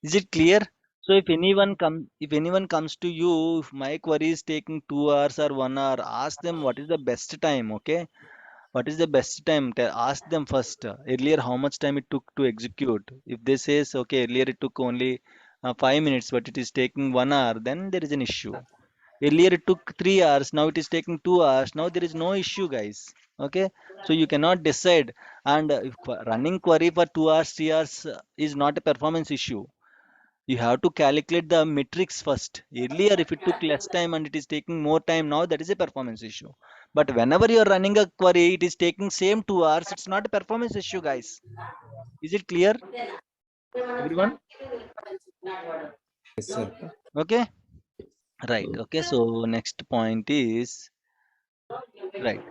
Is it clear? So if anyone comes to you, if my query is taking 2 hours or 1 hour, ask them what is the best time. Okay, what is the best time? Ask them first. Earlier, how much time it took to execute? If they says okay, earlier it took only 5 minutes, but it is taking 1 hour, then there is an issue. Earlier it took 3 hours, now it is taking 2 hours. Now there is no issue, guys. Okay, so you cannot decide. And if running query for 2 hours, 3 hours is not a performance issue. You have to calculate the metrics first. Earlier, if it took less time and it is taking more time now, that is a performance issue. But whenever you are running a query, it is taking same 2 hours. It's not a performance issue, guys. Is it clear, everyone? Yes, sir. Okay, right. Okay, so next point is right.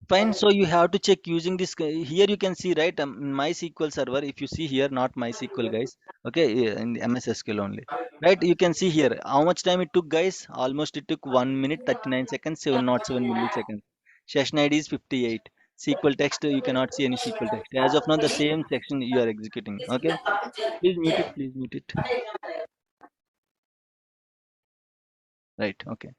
Fine. So you have to check using this. Here you can see, right, MySQL server. If you see here, not MySQL, guys. Okay, in the MSSQL only. Right. You can see here how much time it took, guys. Almost it took 1 minute 39 seconds, 707 milliseconds. Session ID is 58. SQL text, you cannot see any SQL text. As of now, the same section you are executing. Okay. Please mute it. Please mute it. Right, okay,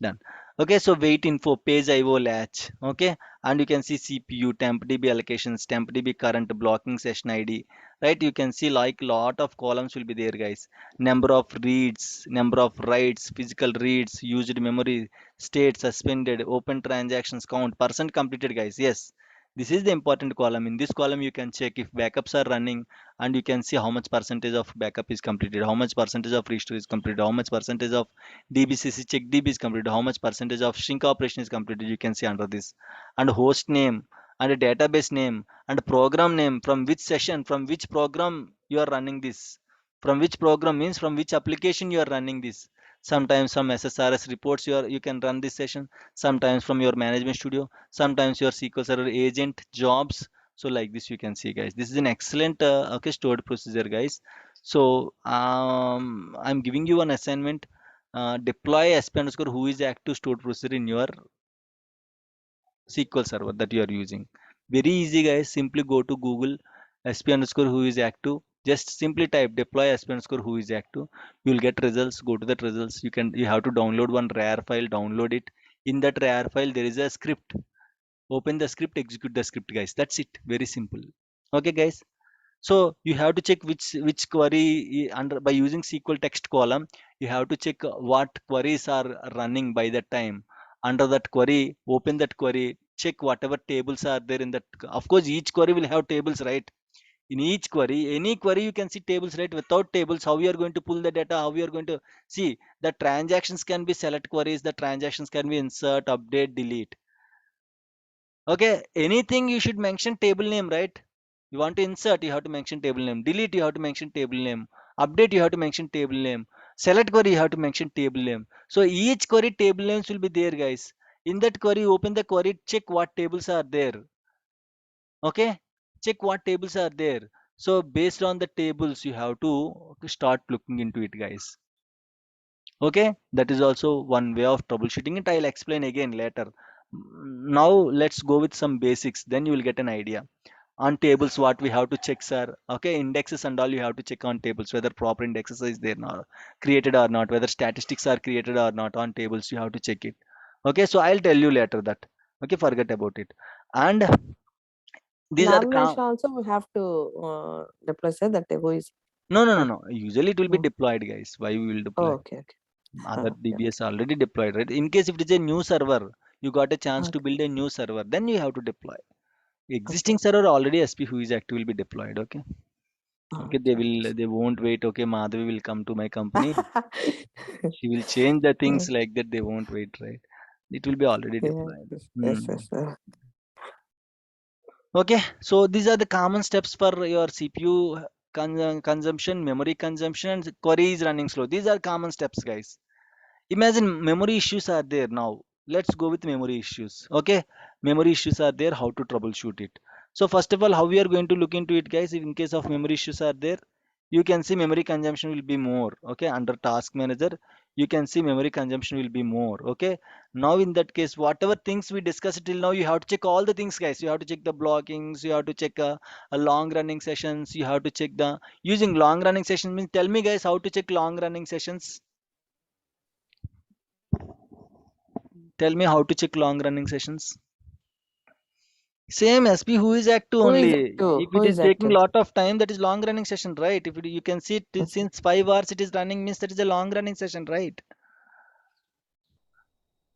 done. Okay, so wait info page IO latch. Okay, and you can see CPU temp db allocations, temp db current, blocking session id. Right, you can see like lot of columns will be there, guys. Number of reads, number of writes, physical reads, used memory, state suspended, open transactions count, percent completed, guys. Yes, this is the important column. In this column you can check if backups are running, and you can see how much percentage of backup is completed, how much percentage of restore is completed, how much percentage of DBCC check DB is completed, how much percentage of shrink operation is completed, you can see under this. And host name, and a database name, and program name, from which session, from which program you are running this. From which program means from which application you are running this. Sometimes from SSRS reports you can run this session, sometimes from your management studio, sometimes your SQL Server agent jobs. So like this you can see, guys. This is an excellent okay stored procedure, guys. So I'm giving you an assignment. Deploy sp underscore who is active stored procedure in your SQL server that you are using. Very easy, guys. Simply go to Google sp underscore who is active. Just simply type deploy sp underscore who is active. You will get results. Go to that results. You have to download one rar file. Download it. In that rar file there is a script. Open the script. Execute the script, guys. That's it. Very simple. Okay, guys. So you have to check which query under by using SQL text column. You have to check what queries are running by that time. Under that query, open that query, check whatever tables are there in that. Of course, each query will have tables, right? In each query, any query you can see tables, right? Without tables, how you are going to pull the data? How you are going to see the transactions can be select queries. The transactions can be insert, update, delete. Okay, anything you should mention table name, right? You want to insert, you have to mention table name. Delete, you have to mention table name. Update, you have to mention table name. Select query, you have to mention table name. So each query table names will be there, guys. In that query, open the query, check what tables are there. Okay, check what tables are there. So based on the tables, you have to start looking into it, guys. Okay, that is also one way of troubleshooting it. I'll explain again later. Now let's go with some basics, then you will get an idea. On tables, what we have to check, sir. Okay, indexes and all you have to check on tables, whether proper indexes is there not created or not, whether statistics are created or not. On tables you have to check it. Okay, so I'll tell you later that. Okay, forget about it. And these are the Nomination also we have to deploy say that who is no, usually it will be no. deployed, guys. Why we will Oh, deploy? okay, okay. Other Okay, DBS already deployed, right? In case if it is a new server, you got a chance to okay, build a new server, then you have to deploy. okay, Existing server already SP who is active will be deployed. Okay, okay, okay, okay. they won't wait. Okay, Madhavi will come to my company, she will change the things like that. They won't wait, right? It will be already Yes, deployed. yes, Hmm. yes, yes. Okay, so these are the common steps for your CPU consumption, memory consumption, and query is running slow. These are common steps, guys. Imagine memory issues are there now. Let's go with memory issues. Okay, memory issues are there. How to troubleshoot it? So first of all, how we are going to look into it, guys? In case of memory issues are there, you can see memory consumption will be more. Okay, under task manager, you can see memory consumption will be more. Okay, now in that case, whatever things we discussed till now, you have to check all the things, guys. You have to check the blockings, you have to check a long running sessions, you have to check the using long running sessions means, tell me guys how to check long running sessions. Tell me how to check long running sessions. Same SP who is active Who is only. active? If Who it is is taking active? lot of time, that is long running session, right? If it, you can see it Yes, sir. since 5 hours it is running means that is a long running session, right?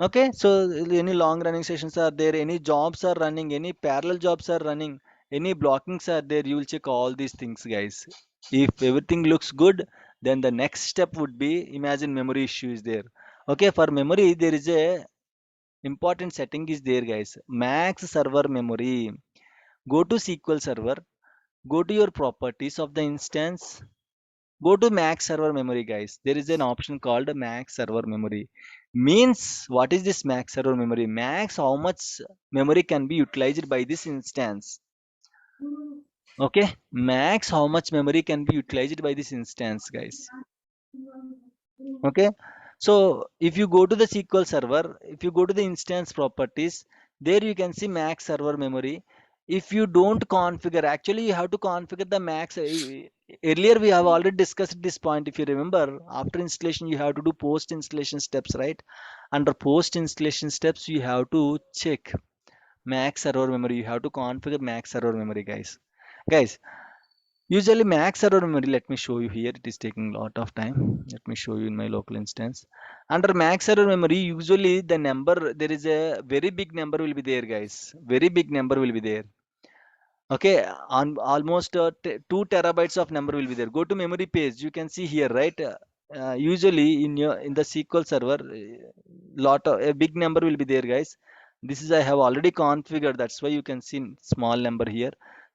Okay, so any long running sessions are there, any jobs are running, any parallel jobs are running, any blockings are there, you will check all these things, guys. If everything looks good, then the next step would be imagine memory issue is there. Okay, for memory, there is a important setting is there, guys. Max server memory. Go to SQL Server, go to your properties of the instance, go to max server memory, guys. There is an option called max server memory. Means what is this max server memory? Max how much memory can be utilized by this instance. Okay, max how much memory can be utilized by this instance, guys. Okay, so if you go to the SQL server, if you go to the instance properties, there you can see max server memory. If you don't configure, actually you have to configure the max. Earlier we have already discussed this point. If you remember, after installation you have to do post installation steps, right? Under post installation steps you have to check max server memory, you have to configure max server memory, guys. Usually max server memory, let me show you here. It is taking a lot of time. Let me show you in my local instance. Under max server memory, usually the number, there is a very big number will be there, guys. Very big number will be there. Okay, on almost 2 terabytes of number will be there. Go to memory page. You can see here, right? Usually in your in the SQL server, lot of a big number will be there, guys. This is I have already configured. That's why you can see small number here.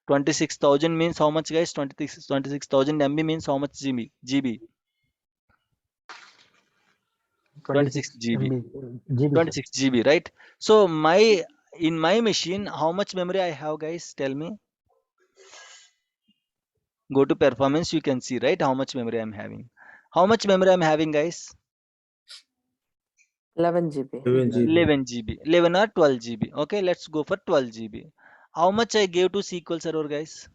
26,000 means how much, guys? 26,000 MB means how much GB? GB 26 26 GB. MB GB, sir. 26 GB, right? So my in my machine, how much memory I have, guys? Tell me. Go to performance, you can see, right, how much memory I'm having. How much memory I'm having, guys? 11 GB. 7 GB. 11 GB, 11 or 12 GB. Okay, let's go for 12 GB. How much I gave to SQL server, guys?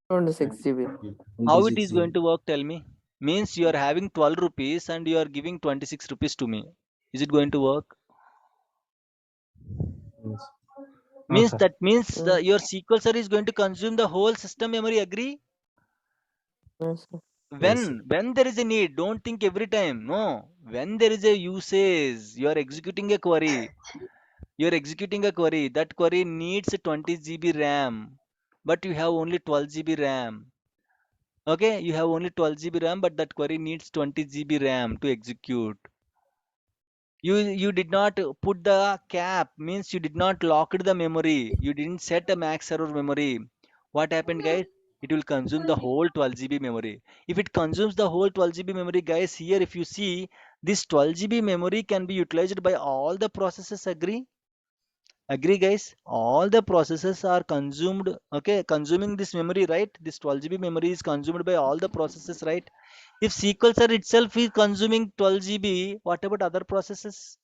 26 GB. How it is 26 going GB. to work, tell me? Means you are having 12 rupees and you are giving 26 rupees to me. Is it going to work? Yes. No, Means sir. that means Mm, your SQL server is going to consume the whole system memory, agree? yes, sir. Yes, sir. When there is a need, don't think every time. No, when there is a usage, you are executing a query. You're executing a query. That query needs 20 GB RAM, but you have only 12 GB RAM. Okay, you have only 12 GB RAM, but that query needs 20 GB RAM to execute. You did not put the cap, means you did not lock the memory. You didn't set a max server memory. What happened, guys? It will consume the whole 12 GB memory. If it consumes the whole 12 GB memory, guys, here if you see, this 12 GB memory can be utilized by all the processes. Agree, guys? All the processes are consumed, okay, consuming this memory, right? This 12 GB memory is consumed by all the processes, right? If SQL Server itself is consuming 12 GB, what about other processes?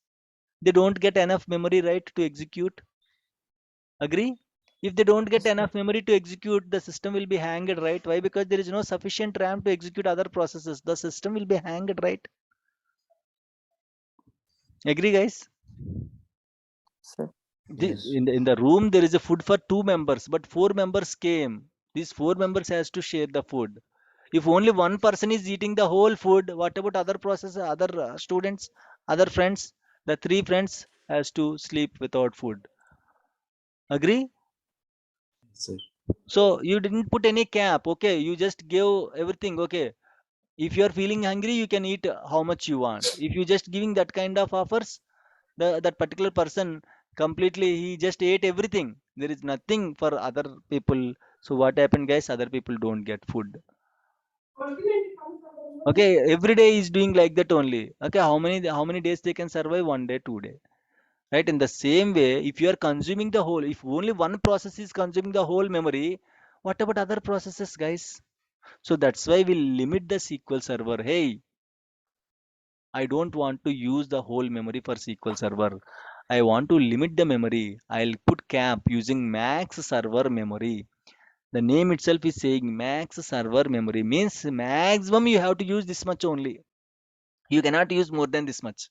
They don't get enough memory, right, to execute. Agree? If they don't get Yes, sir. enough memory to execute, the system will be hanged, right? Why? Because there is no sufficient RAM to execute other processes. The system will be hanged, right? Agree, guys? Sir. Yes. In the room there is a food for 2 members, but 4 members came. These 4 members has to share the food. If only one person is eating the whole food, what about other process, other students, other friends? The 3 friends has to sleep without food. Agree? Sir. So you didn't put any cap. Okay, you just gave everything. Okay, if you are feeling hungry, you can eat how much you want. If you just giving that kind of offers, the that particular person completely he just ate everything. There is nothing for other people. So what happened, guys? Other people don't get food. Okay, every day is doing like that only. Okay, how many days they can survive? 1 day, 2 day, right? In the same way, if you are consuming the whole, if only one process is consuming the whole memory, what about other processes, guys? So that's why we limit the SQL server. Hey, I don't want to use the whole memory for SQL Server. I want to limit the memory. I'll put cap using max server memory. The name itself is saying max server memory means maximum you have to use this much only. You cannot use more than this much.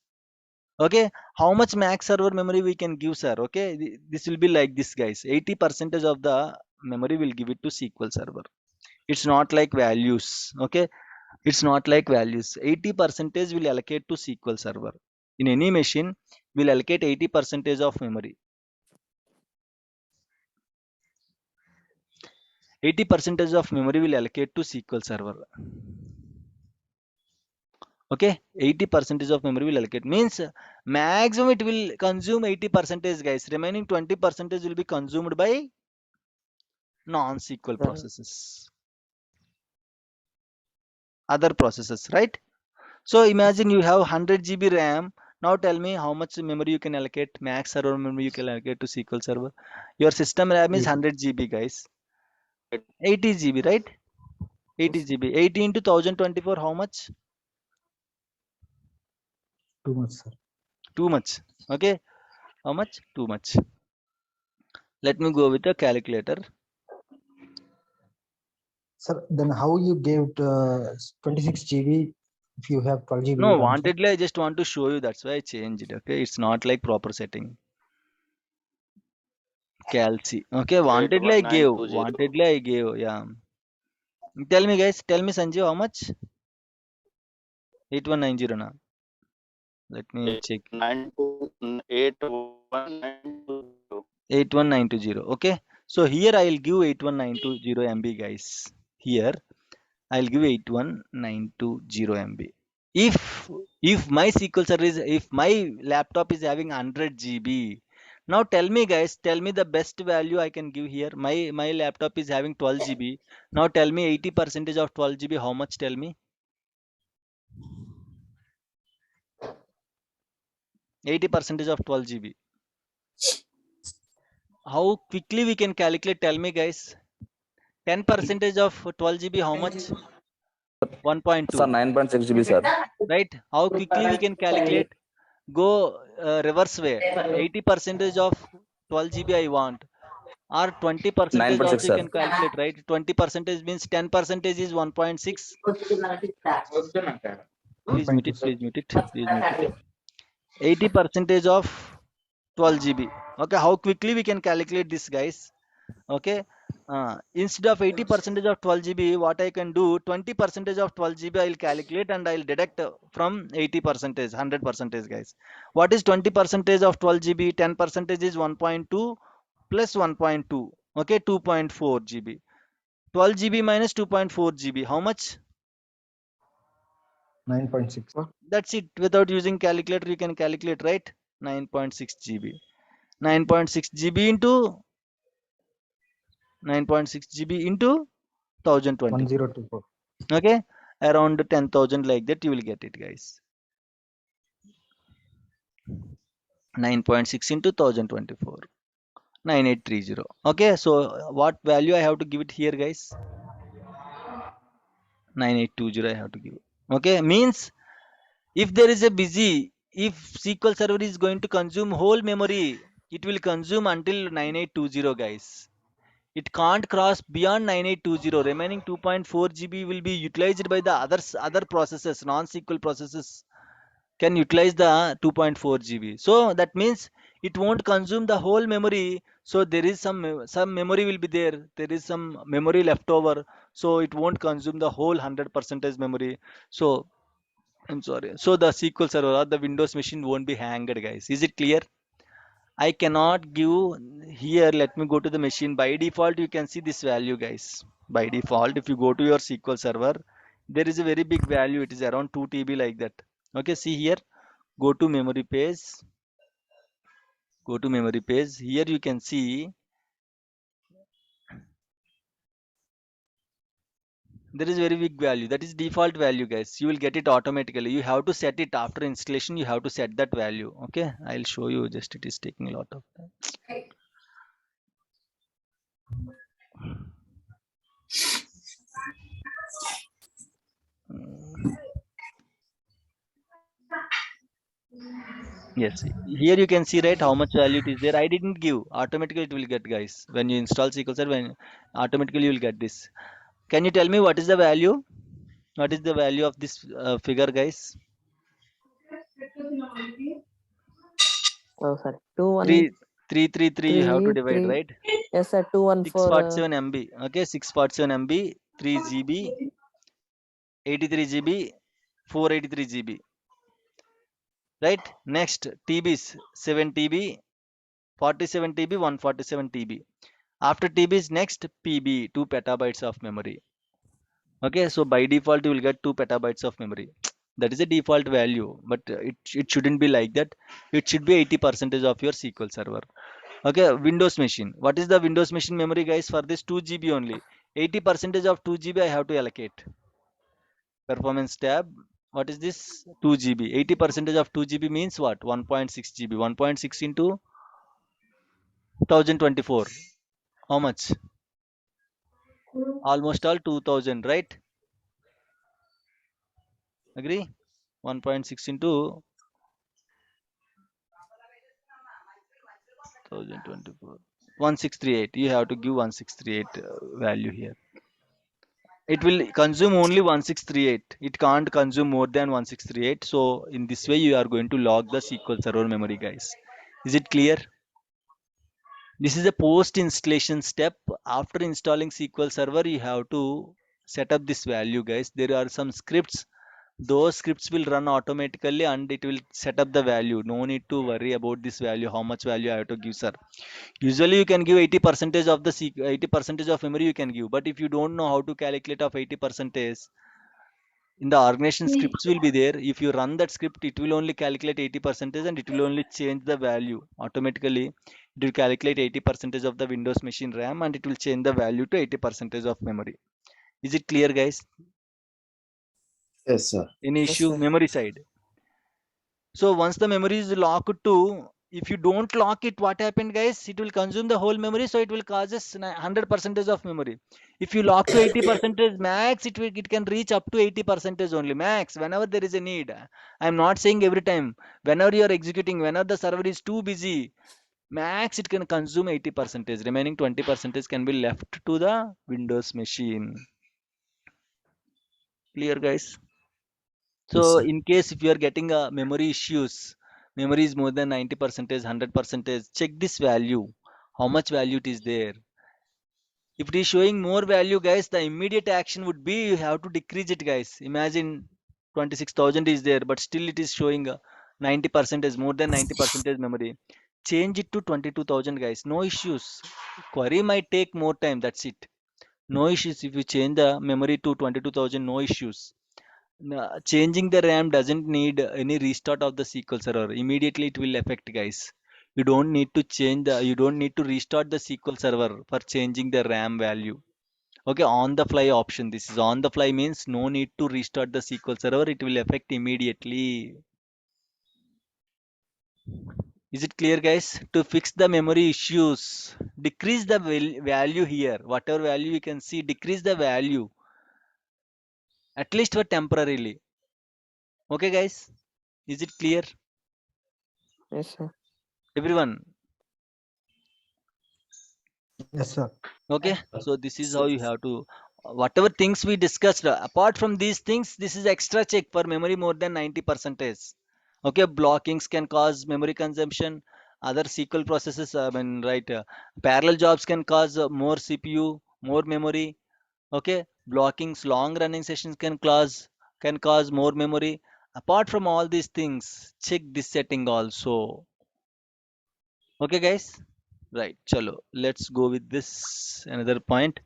Okay, how much max server memory we can give, sir? Okay, this will be like this, guys. 80% of the memory will give it to SQL Server. It's not like values. Okay, it's not like values. 80% will allocate to SQL Server. In any machine, we'll allocate 80% of memory. 80% of memory will allocate to SQL Server. Okay, 80% of memory will allocate means maximum it will consume 80%, guys. Remaining 20% will be consumed by non-SQL processes, other processes, right? So imagine you have 100 GB RAM. Now tell me how much memory you can allocate, max server memory you can allocate to SQL Server. Your system RAM is 100 GB, guys. 80 GB, right? 80 GB. 80 into 1024, how much? Too much, sir. Too much. Okay. How much? Too much. Let me go with the calculator. Sir, then how you gave 26 GB if you have 12 GB No, RAM, sir? wantedly I just want to show you. That's why I changed it. Okay. It's not like proper setting. Calci. Okay. Wantedly I gave. 81920. Wantedly I gave. Yeah. Tell me, guys. Tell me, Sanjeev, how much? 8190 na. Let me check. 81920. 81920. Okay. So here I'll give 81920 MB, guys. Here I'll give 81920 MB. If my SQL service, if my laptop is having 100 GB, now tell me, guys, tell me the best value I can give here. My laptop is having 12 GB. Now tell me 80% of 12 GB, how much? Tell me. 80% of 12 GB. How quickly we can calculate? Tell me, guys. 10% of 12 GB, how much? 1.2. 9.6 GB, sir. Right? How quickly we can calculate? Go reverse way. 80% of 12 GB I want, or 20% 9.6, also you sir. can calculate, right? 20% means 10% is 1.6. Please mute 1.2, it, sir. please mute it, please mute it. 80% of 12 GB. Okay, how quickly we can calculate this, guys? Okay, instead of 80% of 12 GB, what I can do, 20% of 12 GB I'll calculate and I'll deduct from 80%, 100%, guys. What is 20% of 12 GB? 10% is 1.2 plus 1.2. Okay, 2.4 GB. 12 GB minus 2.4 GB, how much? 9.6. That's it. Without using calculator you can calculate, right? 9.6 GB. 9.6 GB into 9.6 GB into 1024. 1024. Okay, around 10,000 like that you will get it, guys. 9.6 into 1024, 9830. Okay, so what value I have to give it here, guys? 9820 I have to give. Okay, means if there is a busy, if SQL Server is going to consume whole memory, it will consume until 9820, guys. It can't cross beyond 9820. Remaining 2.4 GB will be utilized by the other processes, non-SQL processes can utilize the 2.4 GB. So that means it won't consume the whole memory. So there is some memory will be there. There is some memory left over. So it won't consume the whole 100% memory. So I'm sorry. So the SQL Server or the Windows machine won't be hanged, guys. Is it clear? I cannot give here. Let me go to the machine. By default, you can see this value, guys. By default, if you go to your SQL Server, there is a very big value. It is around 2 TB like that. Okay, see here. Go to memory page. Go to memory page. Here you can see there is very big value. That is default value, guys. You will get it automatically. You have to set it after installation. You have to set that value. Okay, I'll show you. Just it is taking a lot of time. Yes, here you can see right how much value it is there. I didn't give. Automatically it will get, guys. When you install SQL Server, when automatically you will get this. Can you tell me what is the value? What is the value of this figure, guys? Oh, sorry. 2 1 Three, 333. You have to 3 divide, 3. right? Yes, sir. 2 1 4. 647 MB. Okay, 647 MB, 3 GB, 83 GB, 483 GB. Right? Next, TBs 7 TB, 47 TB, 147 TB. After TB is next PB, 2 petabytes of memory. Okay, so by default you will get 2 petabytes of memory. That is a default value, but it shouldn't be like that. It should be 80% of your SQL Server. Okay, Windows machine. What is the Windows machine memory, guys? For this 2 GB only. 80% of 2 GB I have to allocate. Performance tab. What is this? 2 GB. 80% of 2 GB means what? 1.6 GB. 1.6 into 1024. How much? Almost all 2000, right? Agree? 1.6 into 1024. 1638. You have to give 1638 value here. It will consume only 1638. It can't consume more than 1638. So in this way you are going to log the SQL Server memory, guys. Is it clear? This is a post installation step. After installing SQL Server, you have to set up this value, guys. There are some scripts. Those scripts will run automatically and it will set up the value. No need to worry about this value, how much value I have to give, sir. Usually you can give 80 percentage of the 80 percentage of memory you can give, but if you don't know how to calculate of 80 percentage, in the organization scripts will be there. If you run that script, it will only calculate 80 percentage and it will only change the value automatically. It will calculate 80 percentage of the Windows machine RAM and it will change the value to 80 percentage of memory. Is it clear, guys? Yes, sir. Any Yes, issue sir. memory side? So once the memory is locked to, if you don't lock it, what happened, guys? It will consume the whole memory, so it will causes 100 percentage of memory. If you lock to 80 percentage max, it can reach up to 80 percentage only max. Whenever there is a need, I'm not saying every time. Whenever you are executing, whenever the server is too busy, max it can consume 80 percentage. Remaining 20 percentage can be left to the Windows machine. Clear, guys? Yes, So sir. in case if you are getting memory issues, memory is more than 90 percentage, 100 percentage, check this value. How much value it is there? If it is showing more value, guys, the immediate action would be you have to decrease it, guys. Imagine 26,000 is there, but still it is showing 90 percentage, more than 90 percentage memory. Change it to 22,000, guys. No issues. Query might take more time. That's it. No issues if you change the memory to 22,000. No issues. Changing the RAM doesn't need any restart of the SQL Server. Immediately it will affect, guys. You don't need to restart the SQL Server for changing the RAM value. Okay, on the fly option. This is on the fly means no need to restart the SQL Server. It will affect immediately. Is it clear, guys? To fix the memory issues, decrease the value here. Whatever value you can see, decrease the value at least for temporarily. Okay, guys. Is it clear? Yes, sir. Everyone. Yes, sir. Okay, so this is how you have to, whatever things we discussed, apart from these things, this is extra check for memory more than 90 percentage. Okay, blockings can cause memory consumption. Other SQL processes, I mean, right, parallel jobs can cause more CPU, more memory. Okay, blockings, long running sessions can cause more memory. Apart from all these things, check this setting also. Okay, guys. Right, chalo. Let's go with this another point.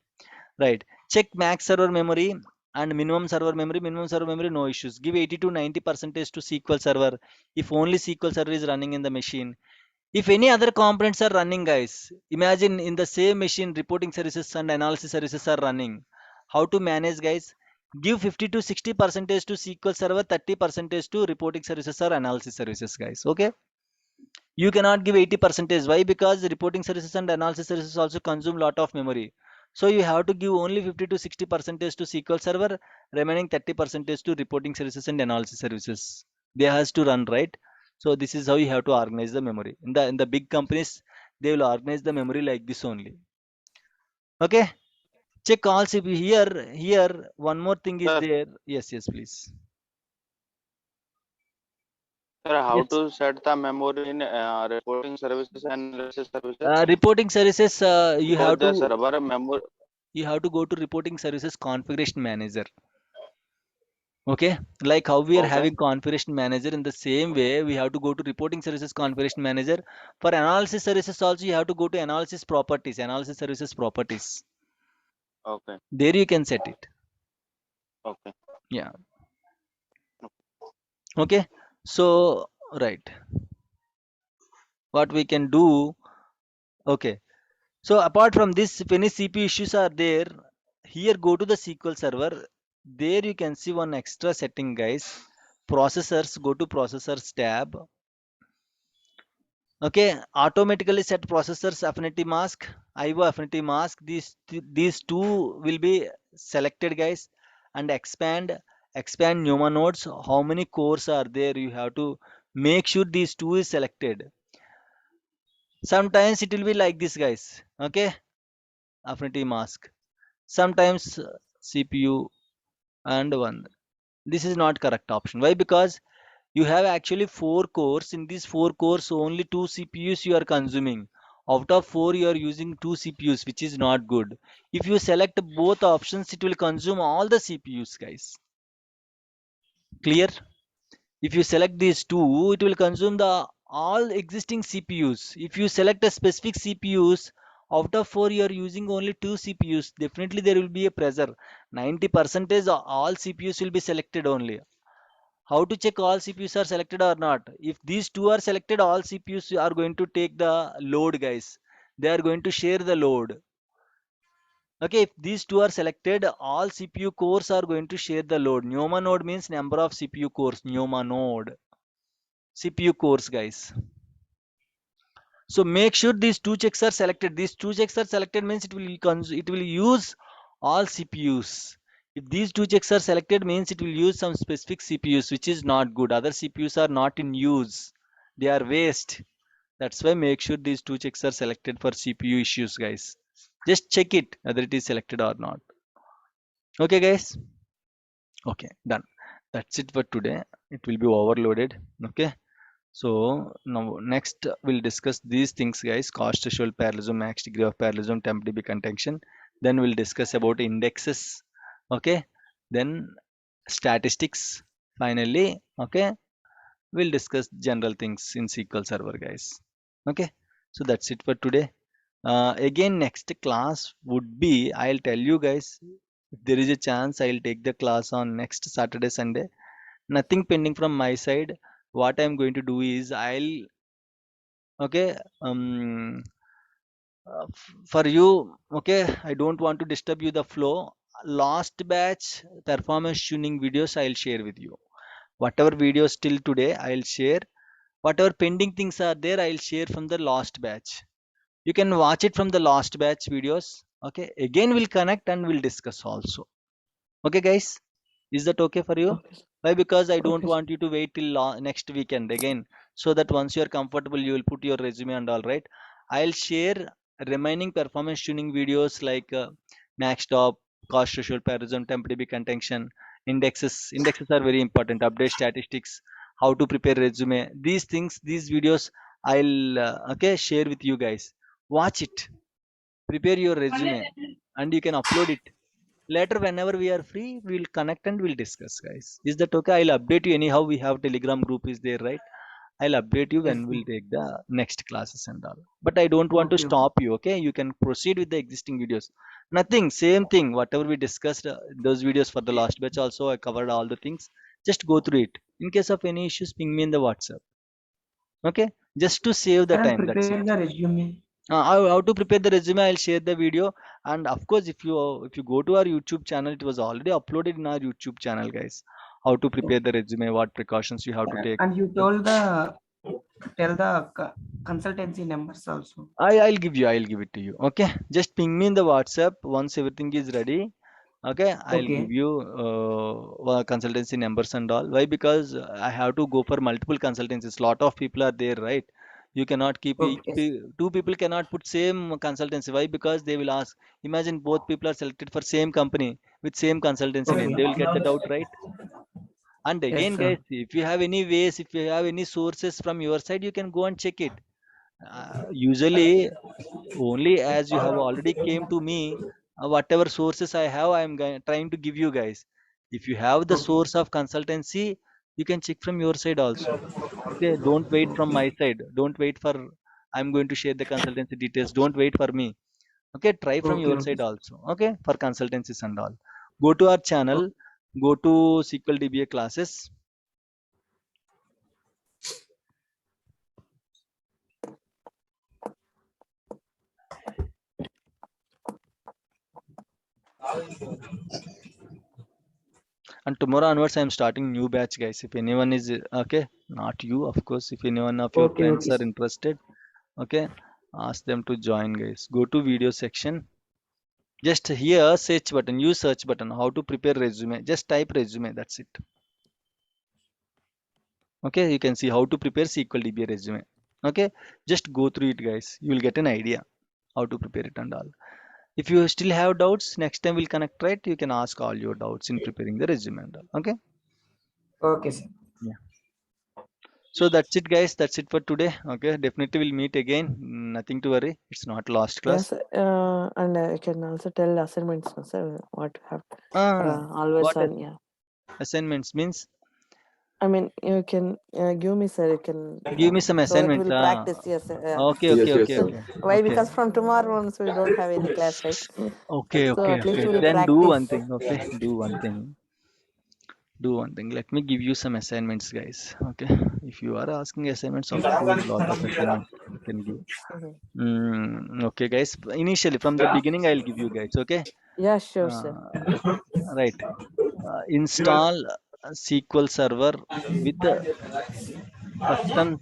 Right. Check max server memory and minimum server memory. Minimum server memory, no issues. Give 80 to 90 percentage to SQL Server if only SQL Server is running in the machine. If any other components are running, guys, imagine in the same machine reporting services and analysis services are running. How to manage, guys? Give 50 to 60 percentage to SQL Server, 30 percentage to reporting services or analysis services, guys. Okay. You cannot give 80 percentage. Why? Because reporting services and analysis services also consume lot of memory. So you have to give only 50 to 60 percentage to SQL Server, remaining 30 percentage to reporting services and analysis services. They has to run, right. So this is how you have to organize the memory. In the big companies, they will organize the memory like this only. Okay, check all CPU. Here one more thing is Sir, there. Yes, yes, please. sir, how Yes. to set the memory in reporting services and analysis services? Reporting services, Because the server memory. you have to go to reporting services configuration manager. Okay, like how we are Okay. having configuration manager, in the same way we have to go to reporting services configuration manager. For analysis services also, you have to go to analysis services properties. Okay. There you can set it. Okay. Yeah. Okay, so right, what we can do. Okay, so apart from this, if any CPU issues are there, here go to the SQL server. There you can see one extra setting, guys. Processors, go to processors tab. Okay, automatically set processors affinity mask, IO affinity mask. These two will be selected, guys, and expand NUMA nodes. How many cores are there? You have to make sure these two is selected. Sometimes it will be like this, guys. Okay, affinity mask. Sometimes CPU and one. This is not correct option. Why? Because you have actually 4 cores. In these 4 cores, only 2 CPUs you are consuming. Out of 4, you are using 2 CPUs, which is not good. If you select both options, it will consume all the CPUs, guys. Clear? If you select these two, it will consume the all existing CPUs. If you select a specific CPUs, out of 4, you are using only 2 CPUs. Definitely there will be a pressure. 90% all CPUs will be selected only. How to check all CPUs are selected or not? If these two are selected, all CPUs are going to take the load, guys. They are going to share the load. Okay, if these two are selected, all CPU cores are going to share the load. NUMA node means number of CPU cores. NUMA node, CPU cores, guys. So make sure these two checks are selected. These two checks are selected means it will use all CPUs. If these two checks are selected means it will use some specific CPUs, which is not good. Other CPUs are not in use. They are waste. That's why make sure these two checks are selected for CPU issues, guys. Just check it whether it is selected or not. Okay, guys. Okay, done. That's it for today. It will be overloaded. Okay. So now next we'll discuss these things, guys. Cost threshold parallelism, max degree of parallelism, temp DB contention. Then we'll discuss about indexes. Okay. Then statistics. Finally, okay, we'll discuss general things in SQL Server, guys. Okay. So that's it for today. Again, next class would be, I'll tell you guys, if there is a chance, I'll take the class on next Saturday, Sunday. Nothing pending from my side. What I'm going to do is okay, for you, okay, I don't want to disturb you the flow. Last batch performance tuning videos I'll share with you. Whatever videos till today I'll share. Whatever pending things are there, I'll share from the last batch. You can watch it from the last batch videos. Okay, again we'll connect and we'll discuss also. Okay, guys, is that okay for you? Okay, sir. Why? Because I don't Okay, sir. want you to wait till next weekend again, so that once you're comfortable, you will put your resume and all, right? I'll share remaining performance tuning videos like max stop, cost threshold, parallelism, temp DB contention, indexes. Indexes are very important. Update statistics, how to prepare resume. These things, these videos, I'll okay share with you guys. Watch it, prepare your resume, and you can upload it. Later, whenever we are free, we'll connect and we'll discuss, guys. Is that okay? I'll update you anyhow. We have Telegram group is there, right? I'll update you Yes, when sir. we'll take the next classes and all. But I don't want to Okay, okay. stop you, okay? You can proceed with the existing videos. Nothing, same thing. Whatever we discussed, those videos for the last batch also, I covered all the things. Just go through it. In case of any issues, ping me in the WhatsApp. Okay? Just to save the Sir, I'll time. That's prepare it. the resume. How to prepare the resume, I'll share the video. And of course, if you go to our YouTube channel, it was already uploaded in our YouTube channel, guys. How to prepare the resume, what precautions you have to take. And you Uh, told tell the consultancy numbers also. I'll give it to you. Okay, just ping me in the WhatsApp once everything is ready. Okay, I'll Okay. give you consultancy numbers and all. Why? Because I have to go for multiple consultancies. Lot of people are there, right? You cannot keep Okay. two people cannot put same consultancy. Why? Because they will ask. Imagine both people are selected for same company with same consultancy name. They will get the doubt, right? And Yes, again, sir. guys, if you have any ways, if you have any sources from your side, you can go and check it. Usually, only as you have already came to me, whatever sources I have, trying to give you guys. If you have the Okay. source of consultancy, you can check from your side also. Okay, don't wait from my side. Don't wait for I'm going to share the consultancy details. Don't wait for me. Okay, try from Okay. your Okay. side also. Okay, for consultancies and all. Go to our Okay. channel. Go to SQL DBA classes. And tomorrow onwards, I'm starting new batch, guys. If anyone is okay, not you, of course. If anyone of your Okay. friends Okay. are interested, okay, ask them to join, guys. Go to video section. Just here, search button. Use search button. How to prepare resume? Just type resume. That's it. Okay, you can see how to prepare SQL DBA resume. Okay, just go through it, guys. You will get an idea how to prepare it and all. If you still have doubts, next time we'll connect, right? You can ask all your doubts in preparing the resume and all. Okay. Okay, sir. Yeah. So that's it, guys. That's it for today. Okay, definitely we'll meet again. Nothing to worry. It's not last class. Yes, and I can also tell assignments, no, sir, what you have always What on. Yeah, assignments means? I mean, you can give me, sir. You can Give me some so that assignments. we'll practice. Yes, Okay, Yes, okay, yes, okay, sir. okay, why? okay, Because from tomorrow onwards we don't have any class, right? okay, So okay, at least okay. we'll Then do practice. one thing. Okay, do one thing. Do one thing. Let me give you some assignments, guys. Okay. If you are asking assignments, of course, lot of assignments I can give. Mhm. Okay, guys. Initially, from the beginning, I'll give you guys. Okay. Yeah, sure, sir. Uh, right. Install SQL Server with custom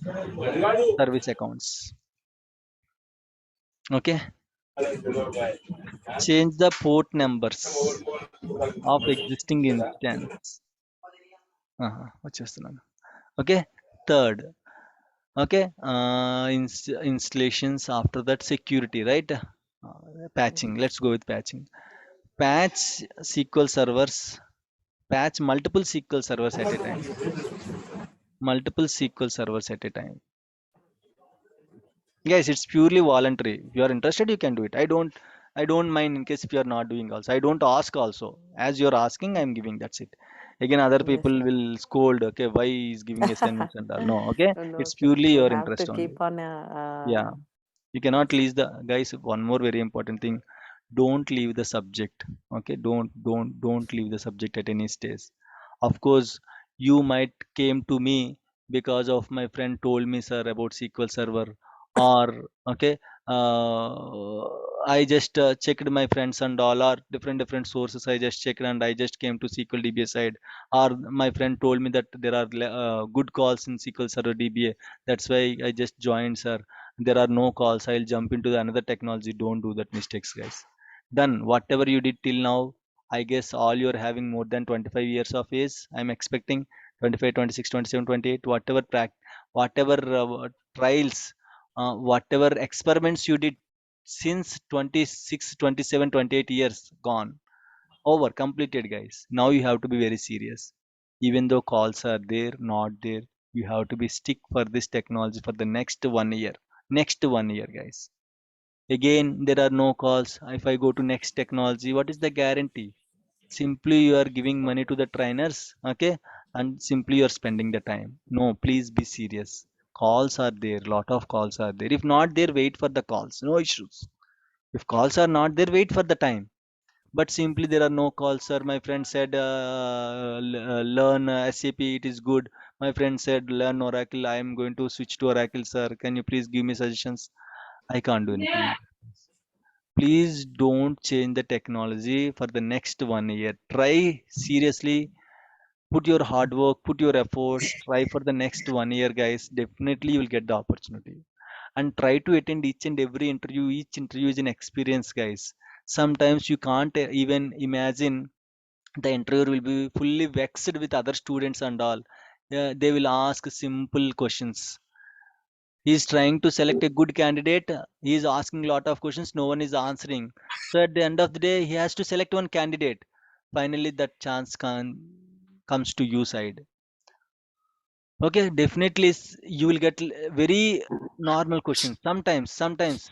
service accounts. Okay. Change the port numbers of existing instance. వచ్చేస్తున్నాను. Okay. Third. Okay. Installations after that security, right? Patching. Let's go with patching. Patch SQL servers. Patch multiple SQL servers at a time. Multiple SQL servers at a time. Guys, it's purely voluntary. If you are interested, you can do it. I don't mind in case if you are not doing also. I don't ask also. As you're asking, I'm giving. That's it. Again, other Yes, people sir. will scold. Okay, why he's giving assignments and all. No, okay. No, It's sir. purely We your have to interest only. keep on. Yeah. You cannot leave the guys. One more very important thing. Don't leave the subject. Okay. Don't leave the subject at any stage. Of course, you might came to me because of my friend told me, sir, about SQL Server, or okay, I just checked my friends and all are different sources. I just checked and I just came to SQL DBA side. Or my friend told me that there are good calls in SQL Server DBA. That's why I just joined, sir. There are no calls. I'll jump into the another technology. Don't do that mistakes, guys. Done. Whatever you did till now, I guess all you're having more than 25 years of age. I'm expecting 25, 26, 27, 28, whatever trials, whatever experiments you did since 26, 27, 28 years gone, over, completed, guys. Now you have to be very serious. Even though calls are there, not there, you have to be stick for this technology for the next 1 year. Next 1 year, guys. Again, there are no calls. If I go to next technology, what is the guarantee? Simply you are giving money to the trainers, okay, and simply you are spending the time. No, please be serious. Calls are there, lot of calls are there. If not there, wait for the calls, no issues. If calls are not there, wait for the time. But simply there are no calls, sir. My friend said learn SAP, it is good. My friend said learn Oracle, I am going to switch to Oracle, sir, can you please give me suggestions? I can't do anything. Please don't change the technology for the next 1 year. Try seriously, put your hard work, put your efforts, try for the next 1 year, guys. Definitely you will get the opportunity. And try to attend each and every interview. Each interview is an experience, guys. Sometimes you can't even imagine the interviewer will be fully vexed with other students and all. They will ask simple questions. He is trying to select a good candidate. He is asking a lot of questions, no one is answering. So at the end of the day, he has to select one candidate. Finally that chance comes to you side. Okay, definitely you will get very normal questions. Sometimes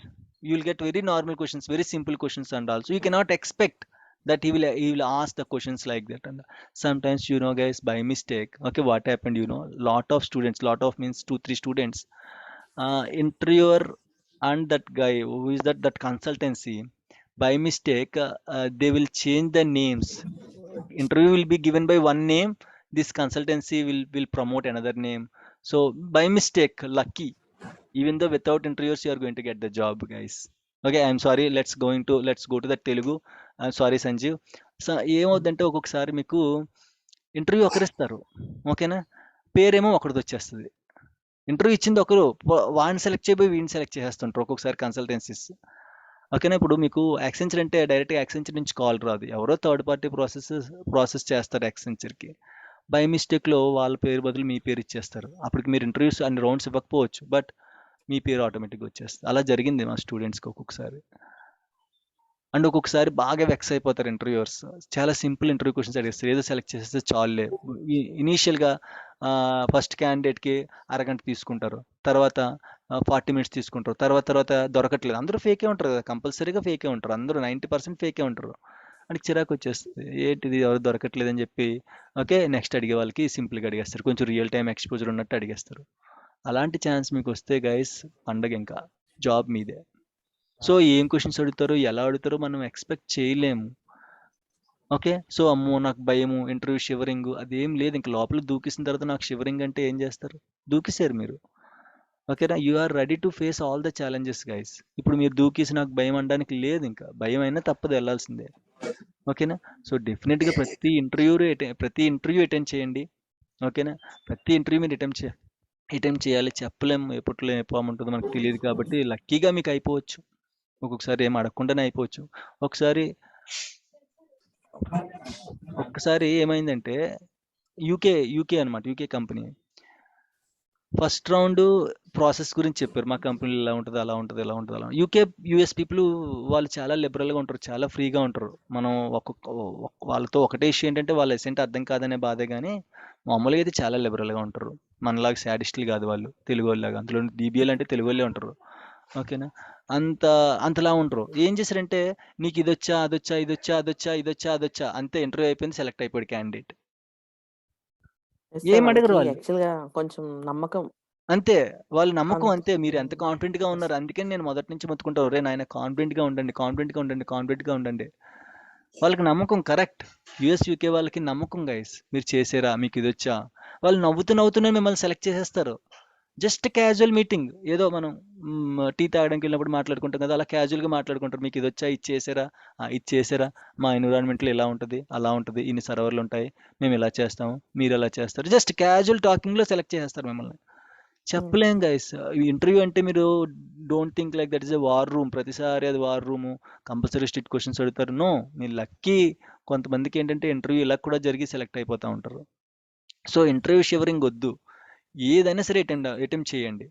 you will get very normal questions, very simple questions, and also you cannot expect that he will ask the questions like that. And sometimes, guys, by mistake, okay, what happened, lot of students, lot of means 2 3 students, interviewer and that guy who is that consultancy, by mistake, they will change the names. Interview will be given by one name, this consultancy will promote another name. So by mistake, lucky, even though without interviews you are going to get the job, guys. Okay, I'm sorry, let's go to the Telugu. I'm sorry, Sanjeev. So ఏమవుద్దంటే ఒక్కొక్కసారి మీకు interview ఒకరిస్తారు, ఓకేనా, పేరేమో ఒకరిది వచ్చేస్తుంది. Interview ఇచ్చింది ఒకరు, వాడిని సెలెక్ట్ చేయబోయి వీడిని సెలెక్ట్ చేసేస్తుంటారు ఒక్కొక్కసారి కన్సల్టెన్సీస్. ఓకేనా, ఇప్పుడు మీకు యాక్సెంచర్ అంటే డైరెక్ట్గా యాక్సెంచర్ నుంచి కాల్ రాదు, ఎవరో థర్డ్ పార్టీ ప్రాసెస్ చేస్తారు యాక్సెంచర్కి. బై మిస్టేక్లో వాళ్ళ పేరు బదులు మీ పేరు ఇచ్చేస్తారు. అప్పటికి మీరు ఇంటర్వ్యూస్ అన్ని రౌండ్స్ ఇవ్వకపోవచ్చు, బట్ మీ పేరు ఆటోమేటిక్గా వచ్చేస్తుంది. అలా జరిగింది మా స్టూడెంట్స్కి ఒక్కొక్కసారి. అండ్ ఒక్కొక్కసారి బాగా వెక్స్ అయిపోతారు ఇంటర్వ్యూవర్స్. చాలా సింపుల్ ఇంటర్వ్యూ క్వశ్చన్స్ అడిగేస్తారు, ఏదో సెలెక్ట్ చేసేస్తే చాలులే. ఇనీషియల్గా ఫస్ట్ క్యాండిడేట్కి అరగంట తీసుకుంటారు, తర్వాత 40 minutes తీసుకుంటారు, తర్వాత దొరకట్లేదు. అందరూ ఫేకే ఉంటారు కదా, కంపల్సరీగా ఫేకే ఉంటారు, అందరూ 90% ఫేకే ఉంటారు. అని చిరాకు వచ్చేస్తుంది, ఏంటిది ఎవరు దొరకట్లేదు అని చెప్పి, ఓకే, నెక్స్ట్ అడిగే వాళ్ళకి సింపుల్గా అడిగేస్తారు, కొంచెం రియల్ టైం ఎక్స్పోజర్ ఉన్నట్టు అడిగేస్తారు. అలాంటి ఛాన్స్ మీకు వస్తే గైస్, పండగ ఇంకా, జాబ్ మీదే. సో ఏం క్వశ్చన్స్ అడుగుతారో, ఎలా అడుగుతారో మనం ఎక్స్పెక్ట్ చేయలేము. ఓకే, సో అమ్మో నాకు భయము, ఇంటర్వ్యూ షివరింగ్, అదేం లేదు. ఇంక లోపల దూకేసిన తర్వాత నాకు షివరింగ్ అంటే ఏం చేస్తారు, దూకేశారు మీరు. ఓకేనా, you are ready to face all the challenges guys. ఇప్పుడు మీరు దూకేసి నాకు భయం అనడానికి లేదు, ఇంకా భయం అయినా తప్పదు, వెళ్ళాల్సిందే. ఓకేనా, సో డెఫినెట్గా ప్రతి ఇంటర్వ్యూ అటెండ్ చేయండి. ఓకేనా, ప్రతి ఇంటర్వ్యూ మీరు అటెంప్ట్ చేయాలి. చెప్పలేము ఎప్పట్లో ఉంటుందో మనకు తెలియదు, కాబట్టి లక్కీగా మీకు అయిపోవచ్చు, ఒక్కొక్కసారి ఏం అడగకుండానే అయిపోవచ్చు. ఒక్కసారి ఏమైందంటే, యూకే అనమాట, UK company first round process గురించి చెప్పారు. మా కంపెనీలో ఇలా ఉంటుంది, అలా ఉంటుంది, ఇలా ఉంటుంది, అలా. యూఎస్ పీపుల్ వాళ్ళు చాలా లిబరల్గా ఉంటారు, చాలా ఫ్రీగా ఉంటారు. మనం వాళ్ళతో ఒకటే ఇష్యూ ఏంటంటే వాళ్ళ ఎసెంట్ అర్థం కాదనే బాధే, కానీ మామూలుగా అయితే చాలా లిబరల్గా ఉంటారు. మనలాగా శాడిస్టులు కాదు వాళ్ళు, తెలుగు వాళ్ళలాగా. అందులో DBAలు అంటే తెలుగు వాళ్ళే ఉంటారు. ఓకేనా, అంతలా ఉంటారు. ఏం చేశారంటే, నీకు ఇదొచ్చా, అదొచ్చా, అదొచ్చా, అంతే, ఇంటర్వ్యూ అయిపోయింది, సెలెక్ట్ అయిపోయాడు క్యాండిడేట్. ఏం అడగరు వాళ్ళు, యాక్చువల్గా కొంచెం నమ్మకం అంతే, వాళ్ళ నమ్మకం అంతే. మీరు ఎంత కాన్ఫిడెంట్ గా ఉన్నారు, అందుకని నేను మొదటి నుంచి మొత్తుకుంటాను, రే నాయన కాన్ఫిడెంట్ గా ఉండండి. వాళ్ళకి నమ్మకం, కరెక్ట్. యూకే వాళ్ళకి నమ్మకం గైస్, మీరు చేసారా, మీకు ఇది వచ్చా. వాళ్ళు నవ్వుతూనే మిమ్మల్ని సెలెక్ట్ చేసేస్తారు. జస్ట్ క్యాజువల్ మీటింగ్, ఏదో మనం టీ తాగడానికి వెళ్ళినప్పుడు మాట్లాడుకుంటాం కదా, అలా క్యాజువల్గా మాట్లాడుకుంటారు. మీకు ఇది వచ్చా, ఇది చేసారా, మా ఎన్విరాన్మెంట్లో ఇలా ఉంటుంది, అలా ఉంటుంది, ఇన్ని సర్వర్లు ఉంటాయి, మేము ఇలా చేస్తాము, మీరు ఎలా చేస్తారు, జస్ట్ క్యాజువల్ టాకింగ్లో సెలెక్ట్ చేసేస్తారు మిమ్మల్ని. చెప్పలేం గైస్, ఇంటర్వ్యూ అంటే మీరు don't think like that is a war room, ప్రతిసారి అది war room, compulsory strict questions అడుగుతారు. నో, మీరు లక్కీ. కొంతమందికి ఏంటంటే ఇంటర్వ్యూ ఇలా కూడా జరిగి సెలెక్ట్ అయిపోతూ ఉంటారు. సో ఇంటర్వ్యూ షివరింగ్ వద్దు, ఏదైనా సరే అటెంప్ట్ చేయండి.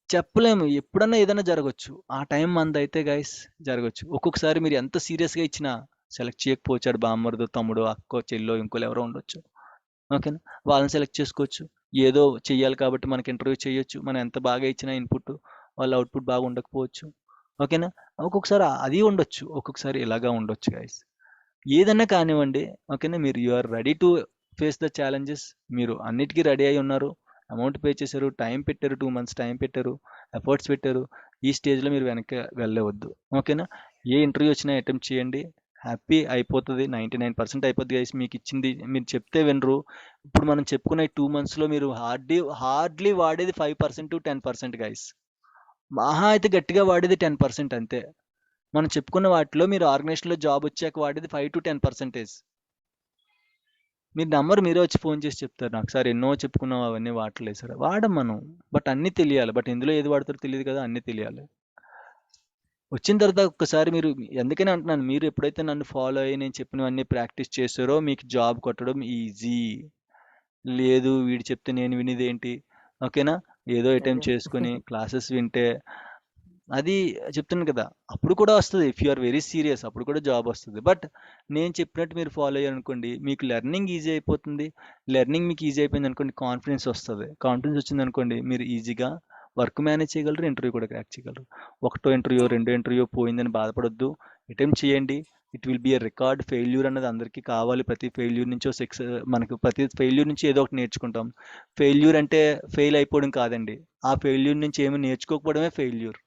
చెప్పలేము, ఎప్పుడన్నా ఏదైనా జరగచ్చు. ఆ టైం మంది అయితే గైస్ జరగచ్చు. ఒక్కొక్కసారి మీరు ఎంత సీరియస్గా ఇచ్చినా సెలెక్ట్ చేయకపోవచ్చాడు, బామ్మర్దో, తమ్ముడు, అక్కో, చెల్లో, ఇంకోళ్ళు ఎవరో ఉండొచ్చు. ఓకేనా, వాళ్ళని సెలెక్ట్ చేసుకోవచ్చు. ఏదో చెయ్యాలి కాబట్టి మనకి ఇంటర్వ్యూ చేయొచ్చు. మనం ఎంత బాగా ఇచ్చినా ఇన్పుట్, వాళ్ళ అవుట్పుట్ బాగా ఉండకపోవచ్చు. ఓకేనా, ఒక్కొక్కసారి అది ఉండొచ్చు, ఒక్కొక్కసారి ఇలాగా ఉండొచ్చు గైస్. ఏదన్నా కానివ్వండి, ఓకేనా, మీరు you are ready to face the challenges. మీరు అన్నిటికీ రెడీ అయి ఉన్నారు, అమౌంట్ పే చేశారు, టైం పెట్టారు, 2 months టైం పెట్టారు, ఎఫర్ట్స్ పెట్టారు. ఈ స్టేజ్లో మీరు వెనక్కి వెళ్ళవద్దు. ఓకేనా, ఏ ఇంటర్వ్యూ వచ్చినా అటెంప్ట్ చేయండి, హ్యాపీ అయిపోతుంది, 99% అయిపోద్ది గైస్. మీకు ఇచ్చింది మీరు చెప్తే వినరు. ఇప్పుడు మనం చెప్పుకున్న 2 monthsలో మీరు హార్డ్లీ వాడేది 5% to 10% గైస్. మహా అయితే గట్టిగా వాడేది 10% అంతే. మనం చెప్పుకున్న వాటిలో మీరు ఆర్గనైజేషన్లో జాబ్ వచ్చాక వాడేది 5 to 10%. మీరు నంబర్ మీరే వచ్చి ఫోన్ చేసి చెప్తారు, నాకు సార్ ఎన్నో చెప్పుకున్నాం, అవన్నీ వాడలేదు సార్. వాడం మనం, బట్ అన్నీ తెలియాలి. బట్ ఇందులో ఏది వాడతారో తెలియదు కదా, అన్నీ తెలియాలి. వచ్చిన తర్వాత ఒక్కసారి మీరు, ఎందుకని అంటున్నాను, మీరు ఎప్పుడైతే నన్ను ఫాలో అయ్యి నేను చెప్పినవన్నీ ప్రాక్టీస్ చేశారో మీకు జాబ్ కొట్టడం ఈజీ. లేదు వీడు చెప్తే నేను వినేది ఏంటి, ఓకేనా, ఏదో అటెంప్ట్ చేసుకొని క్లాసెస్ వింటే అది చెప్తున్నాను కదా, అప్పుడు కూడా వస్తుంది. If you are very serious అప్పుడు కూడా జాబ్ వస్తుంది. బట్ నేను చెప్పినట్టు మీరు ఫాలో అయ్యారు అనుకోండి, మీకు లెర్నింగ్ ఈజీ అయిపోతుంది. లెర్నింగ్ మీకు ఈజీ అయిపోయింది అనుకోండి, కాన్ఫిడెన్స్ వస్తుంది. కాన్ఫిడెన్స్ వచ్చింది అనుకోండి, మీరు ఈజీగా వర్క్ మేనేజ్ చేయగలరు, ఇంటర్వ్యూ కూడా క్రాక్ చేయగలరు. ఒకటో ఇంటర్వ్యూ, రెండో ఇంటర్వ్యూ పోయిందని బాధపడొద్దు, అటెంప్ట్ చేయండి. It will be a record. Failure అన్నది అందరికీ కావాలి. ప్రతి ఫెయిల్యూర్ నుంచి మనకు ప్రతి ఫెయిల్యూర్ నుంచి ఏదో ఒకటి నేర్చుకుంటాం. ఫెయిల్యూర్ అంటే ఫెయిల్ అయిపోవడం కాదండి, ఆ ఫెయిల్యూర్ నుంచి ఏమీ నేర్చుకోకపోవడమే ఫెయిల్యూర్.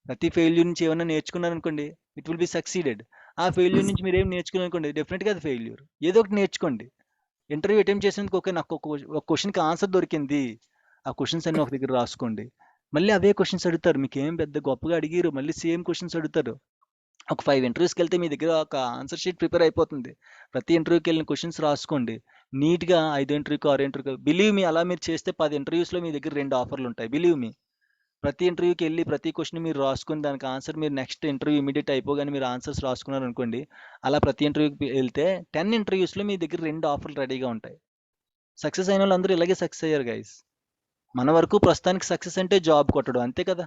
ప్రతి ఫెయిల్యూర్ నుంచి ఏమైనా నేర్చుకున్నారనుకోండి, ఇట్ విల్ బి సక్సీడెడ్. ఆ ఫెయిల్యూర్ నుంచి మీరు ఏం నేర్చుకున్నారనుకోండి, డెఫినెట్గా అది ఫెయిల్యూర్. ఏదో ఒకటి నేర్చుకోండి. ఇంటర్వ్యూ అటెంప్ట్ చేసేందుకు ఓకే, నాకు ఒక క్వశ్చన్కి ఆన్సర్ దొరికింది, ఆ క్వశ్చన్స్ అన్ని ఒక దగ్గర రాసుకోండి. మళ్ళీ అవే క్వశ్చన్స్ అడుగుతారు, మీకు ఏం పెద్ద గొప్పగా అడిగారు, మళ్ళీ సేమ్ క్వశ్చన్స్ అడుగుతారు. ఒక 5 ఇంటర్వ్యూస్కి వెళ్తే మీ దగ్గర ఒక ఆన్సర్ షీట్ ప్రిపేర్ అయిపోతుంది. ప్రతి ఇంటర్వ్యూకి వెళ్ళిన క్వశ్చన్స్ రాసుకోండి నీట్గా. 5 ఇంటర్వ్యూకి 6 ఇంటర్వ్యూకి, బిలీవ్ మీ, అలా మీరు చేస్తే 10 ఇంటర్వ్యూస్లో మీ దగ్గర 2 ఆఫర్లు ఉంటాయి. Believe me. ప్రతి ఇంటర్వ్యూకి వెళ్ళి ప్రతి క్వశ్చన్ మీరు రాసుకుని దానికి ఆన్సర్ మీరు నెక్స్ట్ ఇంటర్వ్యూ ఇమీడియట్ అయిపోగానే మీరు ఆన్సర్స్ రాసుకున్నారు అనుకోండి, అలా ప్రతి ఇంటర్వ్యూకి వెళ్తే 10 ఇంటర్వ్యూస్లో మీ దగ్గర 2 ఆఫర్లు రెడీగా ఉంటాయి. సక్సెస్ అయిన వాళ్ళు అందరూ ఇలాగే సక్సెస్ అయ్యారు గైస్. మన వరకు ప్రస్తుతానికి సక్సెస్ అంటే జాబ్ కొట్టడం, అంతే కదా.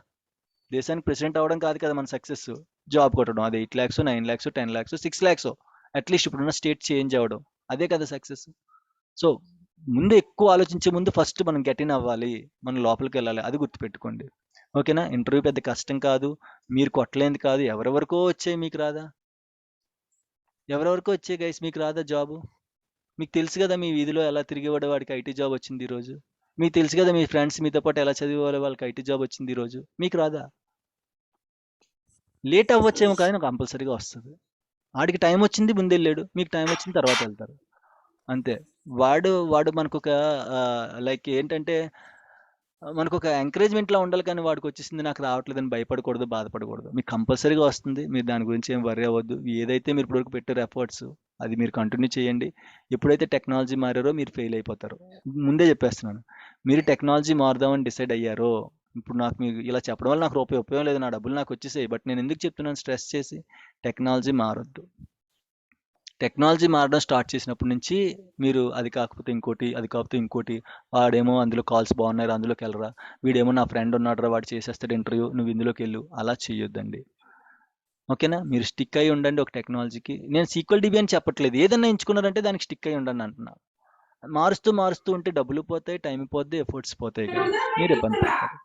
దేశానికి ప్రెసిడెంట్ అవ్వడం కాదు కదా మన సక్సెస్, జాబ్ కొట్టడం. అది 8 lakhs, 9 lakhs, 10 lakhs, 6 lakhs, at least ఇప్పుడున్న స్టేట్ చేంజ్ అవ్వడం, అదే కదా సక్సెస్. సో ముందు ఎక్కువ ఆలోచించే ముందు ఫస్ట్ మనం గెట్ ఇన్ అవ్వాలి, మనం లోపలికి వెళ్ళాలి, అది గుర్తుపెట్టుకోండి. ఓకేనా. ఇంటర్వ్యూ పెద్ద కష్టం కాదు, మీరు కొట్టలేంది కాదు. ఎవరెవరికో వచ్చాయి, మీకు రాదా? ఎవరెవరికో వచ్చాయి గైస్, మీకు రాదా జాబు? మీకు తెలుసు కదా మీ వీధిలో ఎలా తిరిగేవాడు వాడికి ఐటీ జాబ్ వచ్చింది ఈరోజు. మీకు తెలుసు కదా మీ ఫ్రెండ్స్ మీతో పాటు ఎలా చదివేవాళ్ళు వాళ్ళకి ఐటీ జాబ్ వచ్చింది ఈరోజు. మీకు రాదా? లేట్ అవ్వచ్చేమో కానీ నాకు కంపల్సరీగా వస్తుంది. వాడికి టైం వచ్చింది ముందు వెళ్ళాడు, మీకు టైం వచ్చింది తర్వాత వెళ్తారు, అంతే. వాడు మనకు ఒక లైక్ ఏంటంటే మనకు ఒక ఎంకరేజ్మెంట్లా ఉండాలి, కానీ వాడికి వచ్చేసింది నాకు రావట్లేదని భయపడకూడదు, బాధపడకూడదు. మీకు కంపల్సరీగా వస్తుంది, మీరు దాని గురించి ఏం వర్రీ అవ్వద్దు. ఏదైతే మీరు ఇప్పటివరకు పెట్టారో ఎఫర్ట్స్, అది మీరు కంటిన్యూ చేయండి. ఎప్పుడైతే టెక్నాలజీ మారారో మీరు ఫెయిల్ అయిపోతారు. ముందే చెప్పేస్తున్నాను, మీరు టెక్నాలజీ మారుదామని డిసైడ్ అయ్యారో, ఇప్పుడు నాకు మీకు ఇలా చెప్పడం వల్ల నాకు రూపాయి ఉపయోగం లేదు, నా డబ్బులు నాకు వచ్చేసాయి. బట్ నేను ఎందుకు చెప్తున్నాను స్ట్రెస్ చేసి, టెక్నాలజీ మారొద్దు. టెక్నాలజీ మారడం స్టార్ట్ చేసినప్పటి నుంచి మీరు అది కాకపోతే ఇంకోటి, అది కాకపోతే ఇంకోటి, వాడేమో అందులో కాల్స్ బాగున్నారు అందులోకి వెళ్ళరా, వీడేమో నా ఫ్రెండ్ ఉన్నాడురా వాడు చేసేస్తాడు ఇంటర్వ్యూ నువ్వు ఇందులోకి వెళ్ళు, అలా చేయొద్దండి. ఓకేనా. మీరు స్టిక్ అయి ఉండండి ఒక టెక్నాలజీకి. నేను సీక్వెల్ డిబి అని చెప్పట్లేదు, ఏదన్నా ఎంచుకున్నారంటే దానికి స్టిక్ అయి ఉండండి అంటున్నా. మారుస్తూ ఉంటే డబ్బులు పోతాయి, టైం పోద్ది, ఎఫర్ట్స్ పోతాయి కదా, మీరు ఇబ్బంది పడతారు.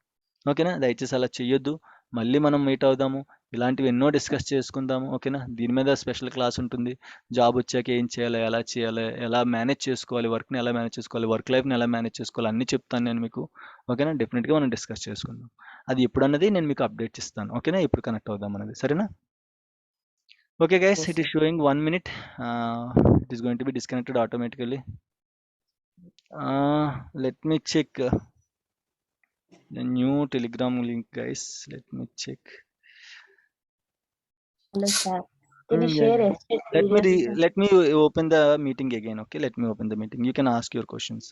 ఓకేనా. దయచేసి అలా చెయ్యొద్దు. మళ్ళీ మనం మీట్ అవుదాము, ఇలాంటివి ఎన్నో డిస్కస్ చేసుకుందాము. ఓకేనా. దీని మీద స్పెషల్ క్లాస్ ఉంటుంది. జాబ్ వచ్చాక ఏం చేయాలి, ఎలా చేయాలి, ఎలా మేనేజ్ చేసుకోవాలి, వర్క్ని ఎలా మేనేజ్ చేసుకోవాలి, వర్క్ లైఫ్ని ఎలా మేనేజ్ చేసుకోవాలి, అన్నీ చెప్తాను నేను మీకు. ఓకేనా. డెఫినెట్గా మనం డిస్కస్ చేసుకుందాం. అది ఎప్పుడన్నది నేను మీకు అప్డేట్ ఇస్తాను. ఓకేనా. ఇప్పుడు కనెక్ట్ అవుదాం అనేది, సరేనా. Okay guys, it is showing 1 minute. It is going to be disconnected automatically. Let me check the new telegram link, guys. Let me check. Hello, sir. Can you Yeah, share yeah. experience? Let me open the meeting again. Okay, let me open the meeting. You can ask your questions.